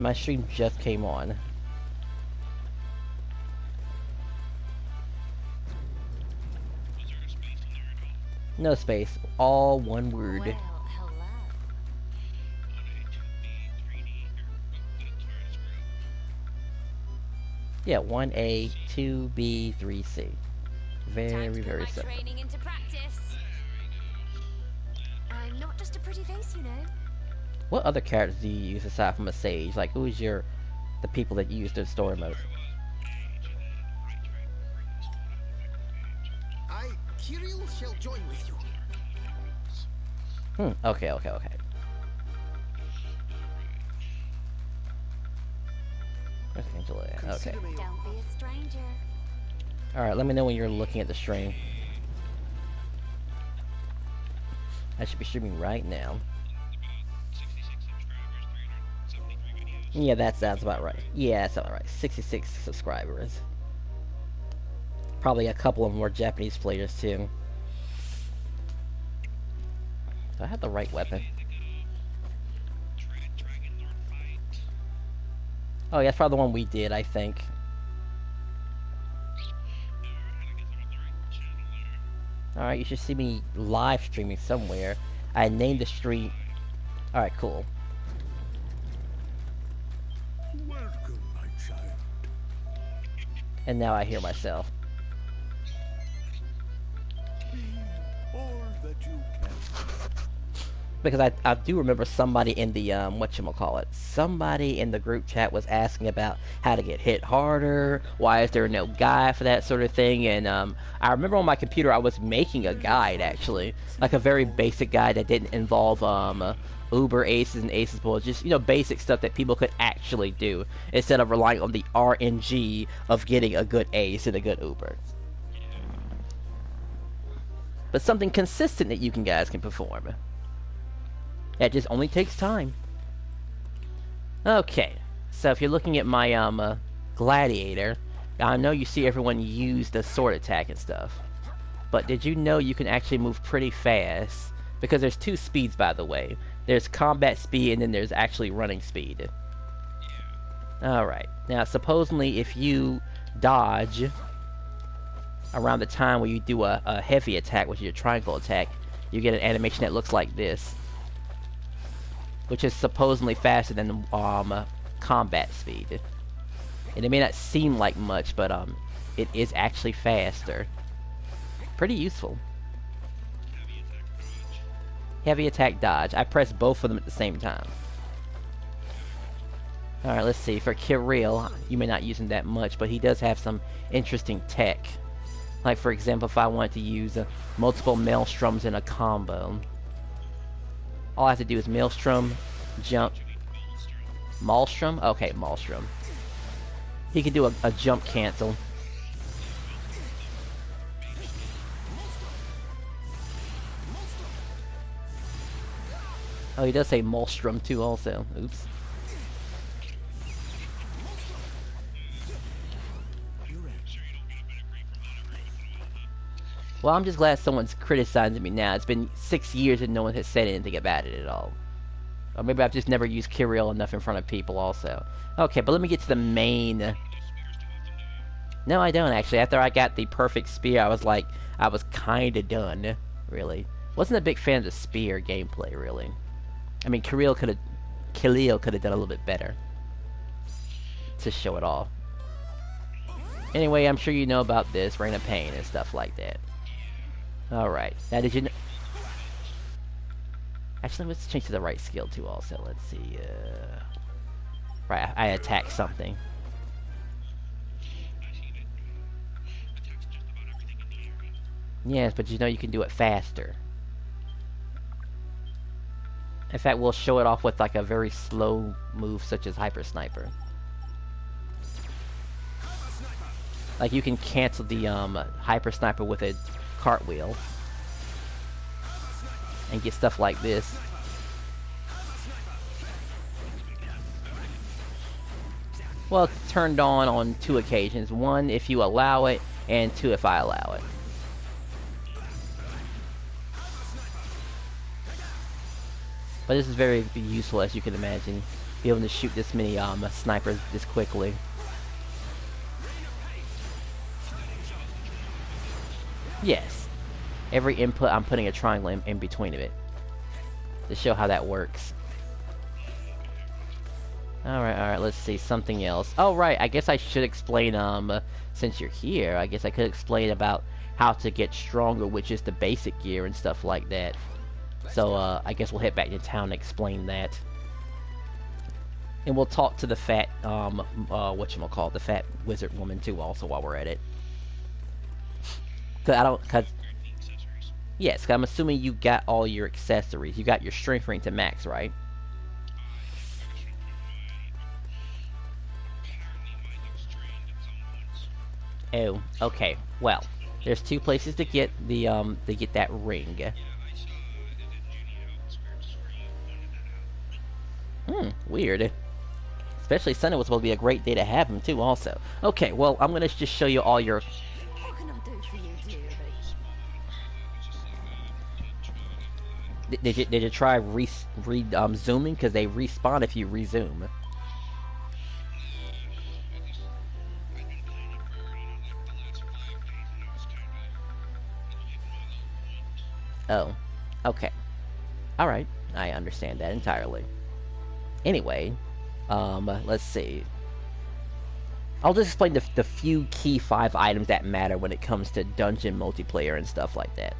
My stream just came on. No space. All one word. Well, hello. Yeah, 1A, 2B, 3C. Very simple. Training into practice. I'm not just a pretty face, you know. What other characters do you use aside from a sage? Like, who's the people that you use the story mode? Kirill shall join with you. Okay. Where's Angela at? Okay. Don't be a stranger. Alright, let me know when you're looking at the stream. I should be streaming right now. Yeah, that sounds about right. Yeah, that's about right. 66 subscribers. Probably a couple of more Japanese players, too. Do I have the right weapon? Oh, yeah, that's probably the one we did, I think. Alright, you should see me live streaming somewhere. I named the stream... Alright, cool. Welcome, my child. And now I hear myself. All that you can. Because I do remember somebody in the, whatchamacallit, somebody in the group chat was asking about how to get hit harder, why is there no guide for that sort of thing, and, I remember on my computer I was making a guide, actually, like a very basic guide that didn't involve, Uber aces and aces pulls, just, you know, basic stuff that people could actually do, instead of relying on the RNG of getting a good ace and a good Uber. But something consistent that you guys can perform. That just only takes time. Okay, so if you're looking at my gladiator, I know you see everyone use the sword attack and stuff. But did you know you can actually move pretty fast? Because there's two speeds, by the way. There's combat speed and then there's actually running speed. Alright, now supposedly if you dodge around the time where you do a heavy attack, which is your triangle attack, you get an animation that looks like this. Which is supposedly faster than combat speed. And it may not seem like much, but it is actually faster. Pretty useful. Heavy attack dodge. I press both of them at the same time. Alright, let's see. For Kirill, you may not use him that much, but he does have some interesting tech. Like, for example, if I wanted to use multiple maelstroms in a combo. All I have to do is Maelstrom, jump, Maelstrom? Okay, Maelstrom. He can do a jump cancel. Oh, he does say Maelstrom too also. Oops. Well, I'm just glad someone's criticizing me now. It's been 6 years and no one has said anything about it at all. Or maybe I've just never used Kirill enough in front of people also. Okay, but let me get to the main... No, I don't actually. After I got the perfect spear, I was like, I was kinda done, really. Wasn't a big fan of the spear gameplay, really. I mean, Kirill could have done a little bit better. To show it off. Anyway, I'm sure you know about this, Reign of Pain and stuff like that. Alright, now did you know... Actually, let's change to the right skill too also. Let's see, Right, I attack something. Yes, but you know you can do it faster. In fact, we'll show it off with like a very slow move such as Hyper Sniper. Like you can cancel the Hyper Sniper with a cartwheel. And get stuff like this. Well, it's turned on 2 occasions. 1 if you allow it, and 2 if I allow it. But this is very useful, as you can imagine. be able to shoot this many snipers this quickly. Yes. Every input, I'm putting a triangle in between of it to show how that works. Alright, let's see, something else. Oh, right, I guess I should explain, since you're here, I guess I could explain about how to get stronger, which is the basic gear and stuff like that. So, I guess we'll head back to town and explain that. And we'll talk to the fat, whatchamacallit, the fat wizard woman, too, also, while we're at it. Yes, 'cause I'm assuming you got all your accessories. You got your strength ring to max, right? Oh, okay. Well, there's two places to get the that ring. Weird. Especially Sunday was supposed to be a great day to have him too. Also, okay. Well, I'm gonna just show you all your. What can I do for you, dearie? Did you try zooming? Because they respawn if you resume. Oh, okay. Alright, I understand that entirely. Anyway, let's see. I'll just explain the few key 5 items that matter when it comes to dungeon multiplayer and stuff like that.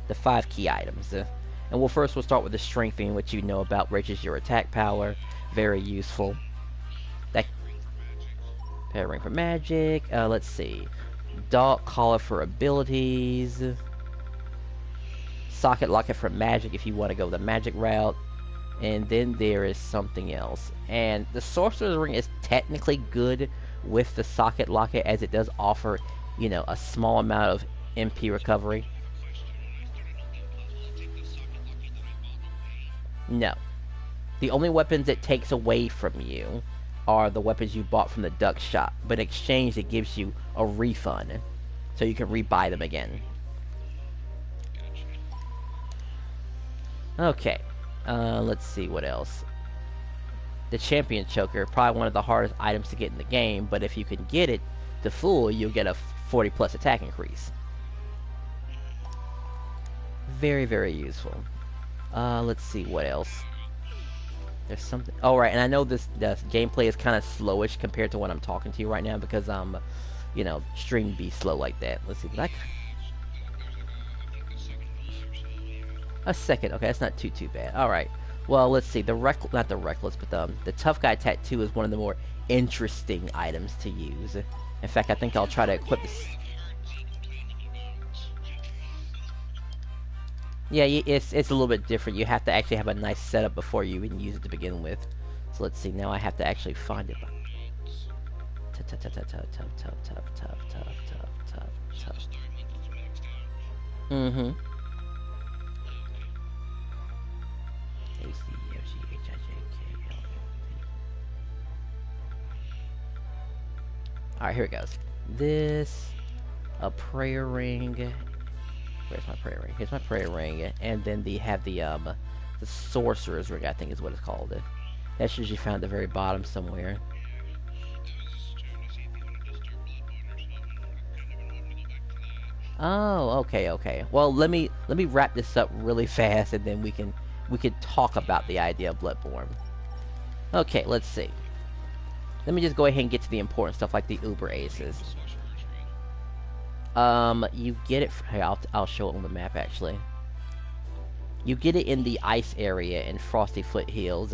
The 5 key items. And we'll start with the strengthening, which you know about, raises your attack power. Very useful. That pair ring for magic. Let's see. Dog collar for abilities. Socket locket for magic if you want to go the magic route. And then there is something else. And the sorcerer's ring is technically good with the socket locket, as it does offer, you know, a small amount of MP recovery. No. The only weapons it takes away from you are the weapons you bought from the duck shop. But in exchange, it gives you a refund. So you can rebuy them again. Okay. Let's see what else. The champion choker, probably one of the hardest items to get in the game, but if you can get it to full, you'll get a 40 plus attack increase. Very, very useful. Let's see what else. There's something. Oh, right, and I know the gameplay is kind of slowish compared to when I'm talking to you right now because you know, stream be slow like that. Let's see, a second. Okay, that's not too bad. All right. Well, let's see. Not the reckless, but the tough guy tattoo is one of the more interesting items to use. In fact, I think I'll try to equip this. Yeah, it's a little bit different. You have to actually have a nice setup before you even use it to begin with. So let's see. Now I have to actually find it. Tough. Mm-hmm. Alright, here it goes. This, a prayer ring. Where's my prayer ring? Here's my prayer ring. And then the sorcerer's ring, I think is what it's called. That's usually found at the very bottom somewhere. Oh, okay. Well, let me wrap this up really fast, and then we can talk about the idea of Bloodborne. Okay, let's see. Let me just go ahead and get to the important stuff like the Uber Aces. You get it. Here, I'll show it on the map actually. You get it in the ice area in Frosty Foothills.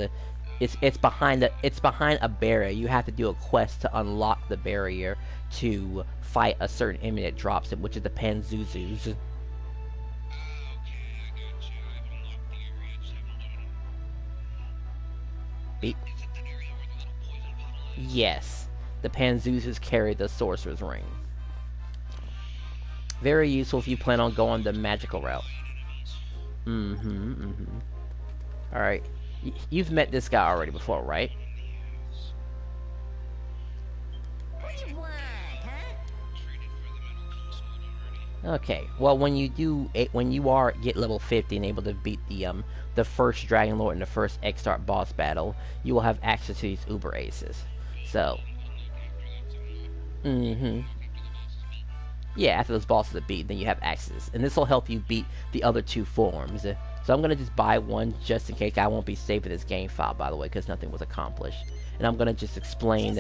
It's behind a barrier. You have to do a quest to unlock the barrier to fight a certain enemy that drops it, which is the Panzuzus. Beep. Yes, the Panzuzus carry the Sorcerer's Ring. Very useful if you plan on going the magical route. Alright. You've met this guy already before, right? What do you want, huh? Okay. Well, when you get level 50 and able to beat the first Dragon Lord in the first X-Start boss battle, you will have access to these Uber Aces. So, yeah, after those bosses are beat, then you have access, and this will help you beat the other two forms. So I'm gonna just buy one just in case. I won't be saving this game file, by the way, because nothing was accomplished. And I'm gonna just explain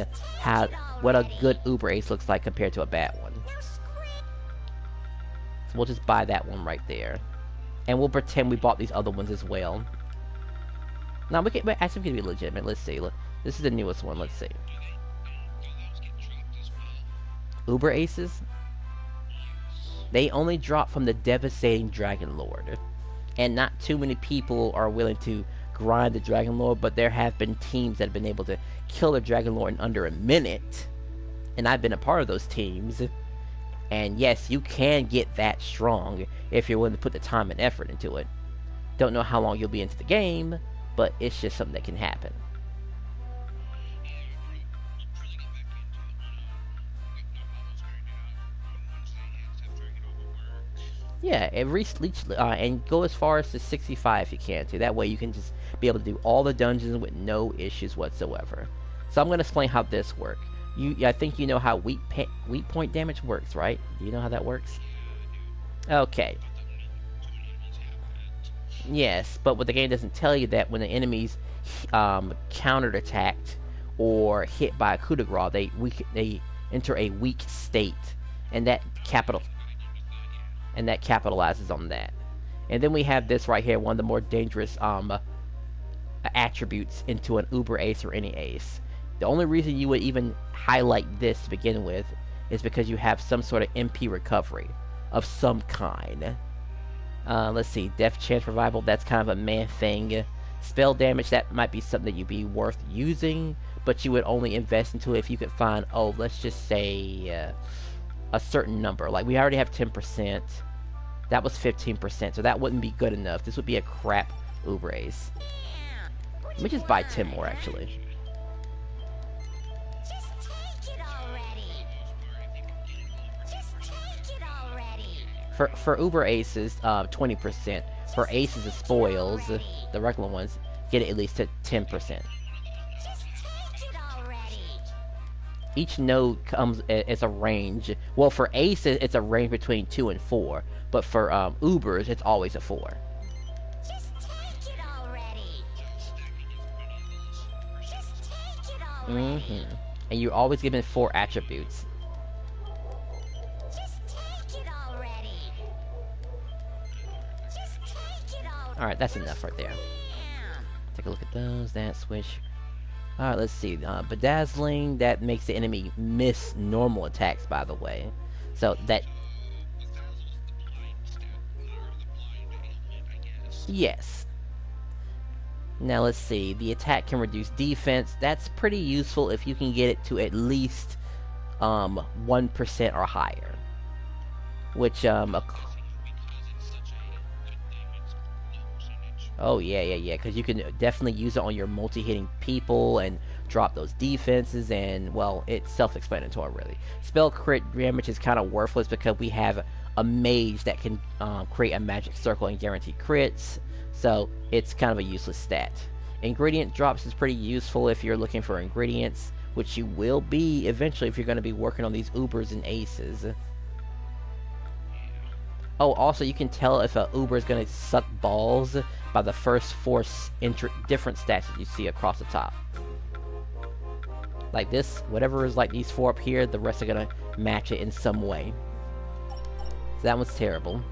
what a good Uber Ace looks like compared to a bad one. So we'll just buy that one right there, and we'll pretend we bought these other ones as well. Now we can actually be legitimate. Let's see. Look, this is the newest one. Let's see. Uber Aces. They only drop from the devastating Dragon Lord. And not too many people are willing to grind the Dragon Lord, but there have been teams that have been able to kill the Dragon Lord in under a minute. And I've been a part of those teams. And yes, you can get that strong if you're willing to put the time and effort into it. Don't know how long you'll be into the game, but it's just something that can happen. Yeah, and go as far as to 65 if you can too. That way you can just be able to do all the dungeons with no issues whatsoever. So I'm going to explain how this works. I think you know how weak point damage works, right? Do you know how that works? Okay. Yes, but what the game doesn't tell you that when the enemies countered attacked or hit by a coup de grace, they enter a weak state, and that capitalizes on that. And then we have this right here, one of the more dangerous attributes into an Uber Ace or any Ace. The only reason you would even highlight this to begin with is because you have some sort of MP recovery of some kind. Let's see, Death Chance Revival, that's kind of a meh thing. Spell damage, that might be something that you'd be worth using, but you would only invest into it if you could find, let's just say, a certain number. Like, we already have 10%. That was 15%, so that wouldn't be good enough. This would be a crap Uber Ace. Let me just buy 10 more, actually. For Uber Aces, 20%. For Aces and Spoils, the regular ones, get it at least to 10%. Each node comes as a range. Well, for Aces, it's a range between 2 and 4. But for Ubers, it's always a 4. And you're always given 4 attributes. Alright, that's enough right there. Take a look at those. That switch. Alright, let's see. Bedazzling, that makes the enemy miss normal attacks, by the way. So that... Yes. Now let's see. The attack can reduce defense. That's pretty useful if you can get it to at least 1% or higher. Which, oh, yeah, because you can definitely use it on your multi-hitting people and drop those defenses, and, well, it's self-explanatory, really. Spell crit damage is kind of worthless because we have a mage that can create a magic circle and guarantee crits, so it's kind of a useless stat. Ingredient drops is pretty useful if you're looking for ingredients, which you will be eventually if you're going to be working on these Ubers and Aces. Oh, also, you can tell if an Uber is going to suck balls by the first 4 different stats that you see across the top. Like this, whatever is like these 4 up here, the rest are going to match it in some way. So that one's terrible.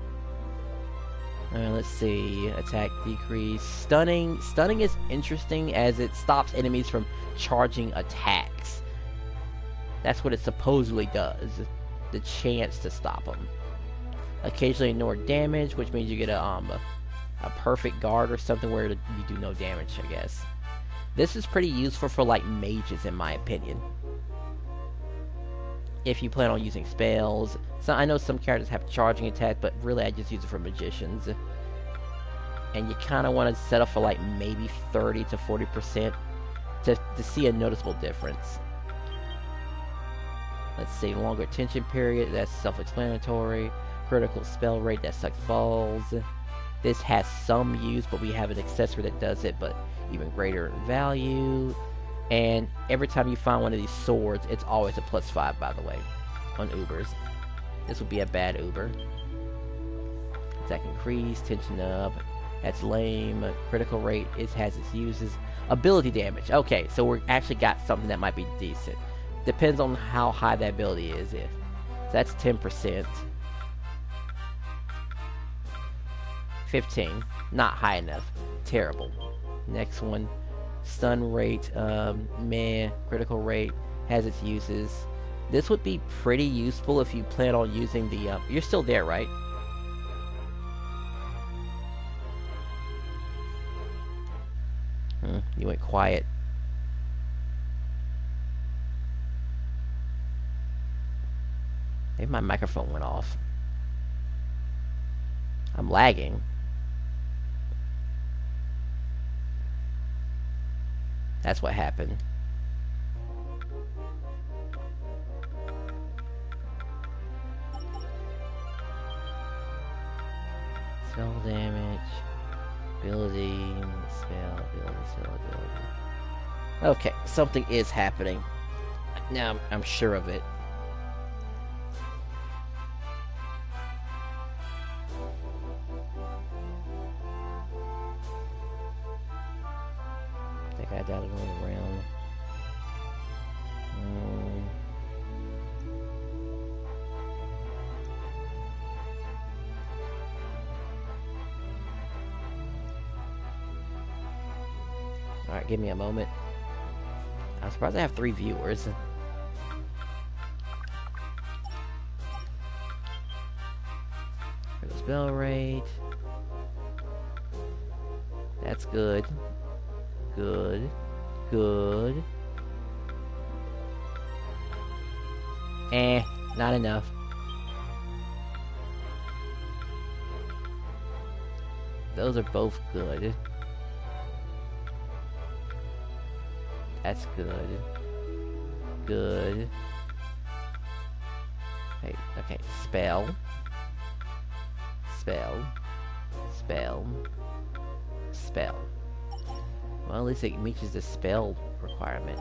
Let's see. Attack decrease. Stunning. Stunning is interesting as it stops enemies from charging attacks. That's what it supposedly does. The chance to stop them. Occasionally ignore damage, which means you get a perfect guard or something where you do no damage, I guess. This is pretty useful for, like, mages, in my opinion. If you plan on using spells. So I know some characters have charging attack, but really I just use it for magicians. And you kind of want to set up for, like, maybe 30 to 40% to see a noticeable difference. Let's see, longer tension period, that's self-explanatory. Critical spell rate, that sucks balls. This has some use, but we have an accessory that does it, but even greater value. And every time you find one of these swords, it's always a +5, by the way, on Ubers. This would be a bad Uber. Attack increase, tension up. That's lame. Critical rate has its uses. Ability damage. Okay, so we actually got something that might be decent. Depends on how high that ability is. If so that's 10%. 15. Not high enough. Terrible. Next one. Stun rate. Meh. Critical rate has its uses. This would be pretty useful if you plan on using the... you're still there, right? You went quiet. Maybe my microphone went off. I'm lagging. That's what happened. Spell damage. Ability. Spell. Ability. Okay, something is happening. Now I'm sure of it. I think I got it all around. Alright, give me a moment. I'm surprised I have 3 viewers. Critical spell rate. That's good. Good. Good. Not enough. Those are both good. That's good. Good. Hey, okay. Spell. Spell. Spell. Spell. Well, at least it meets the spell requirement.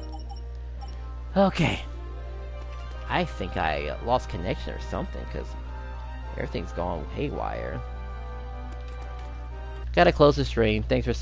Okay. I think I lost connection or something, because everything's gone haywire. Gotta close the stream. Thanks for